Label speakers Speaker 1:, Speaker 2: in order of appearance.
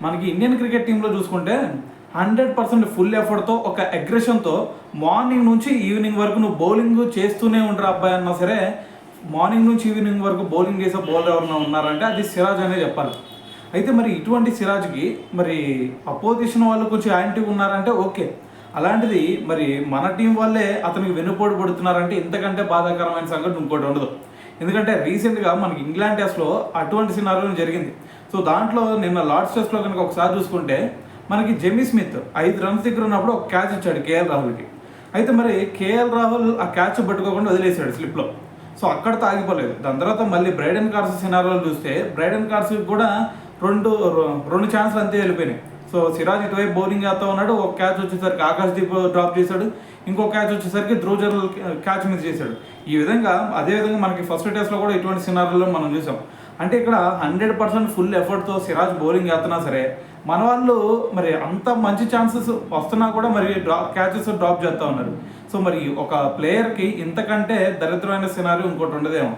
Speaker 1: మనకి Indian cricket టీంలో చూసుకుంటే 100% ఫుల్ ఎఫర్ట్తో ఒక అగ్రెషన్తో మార్నింగ్ నుంచి ఈవినింగ్ వరకు నువ్వు బౌలింగ్ చేస్తూనే ఉండరు అబ్బాయి అన్నా సరే, మార్నింగ్ నుంచి ఈవినింగ్ వరకు బౌలింగ్ చేసే బౌలర్ ఎవరైనా ఉన్నారంటే అది సిరాజ్ అనే చెప్పాలి. అయితే మరి ఇటువంటి సిరాజ్కి మరి అపోజిషన్ వాళ్ళు కొంచెం యాంటీ ఉన్నారంటే ఓకే, అలాంటిది మరి మన టీం వాళ్ళే అతనికి వెనుపోటు పడుతున్నారంటే ఇంతకంటే బాధాకరమైన సంగతి ఇంకోటి ఉండదు. ఎందుకంటే రీసెంట్గా మనకి ఇంగ్లాండ్ టెస్ట్లో అటువంటి సినారియో జరిగింది. సో దాంట్లో నిన్న లార్డ్స్ టెస్ట్లో కనుక ఒకసారి చూసుకుంటే మనకి జెమీ స్మిత్ 5 రన్స్ దగ్గర ఉన్నప్పుడు ఒక క్యాచ్ ఇచ్చాడు కేఎల్ రాహుల్కి. అయితే మరి కేఎల్ రాహుల్ ఆ క్యాచ్ పట్టుకోకుండా వదిలేసాడు స్లిప్లో. సో అక్కడతో ఆగిపోలేదు. దాని తర్వాత మళ్ళీ బ్రైడెన్ కార్స్ సినారియోలు చూస్తే బ్రైడెన్ కార్స్ కూడా రెండు ఛాన్స్లు అంతే వెళ్ళిపోయినాయి. సో సిరాజ్ ఇటువైపు బౌలింగ్ చేస్తూ ఉన్నాడు, ఒక క్యాచ్ వచ్చేసరికి ఆకాశ్దీప్ డ్రాప్ చేశాడు, ఇంకో క్యాచ్ వచ్చేసరికి ధ్రువ్ జురేల్ క్యాచ్ మిస్ చేశాడు. ఈ విధంగా అదేవిధంగా మనకి ఫస్ట్ టెస్ట్లో కూడా ఇటువంటి సినారియోలో మనం చూసాం. అంటే ఇక్కడ 100% ఫుల్ ఎఫర్ట్తో సిరాజ్ బౌలింగ్ చేస్తున్నా సరే మన వాళ్ళు మరి అంత మంచి ఛాన్సెస్ వస్తున్నా కూడా మరి క్యాచెస్ డ్రాప్ చేస్తూ ఉన్నారు. సో మరి ఒక ప్లేయర్కి ఇంతకంటే దరిద్రమైన సినారియో ఇంకోటి ఉండదేమో.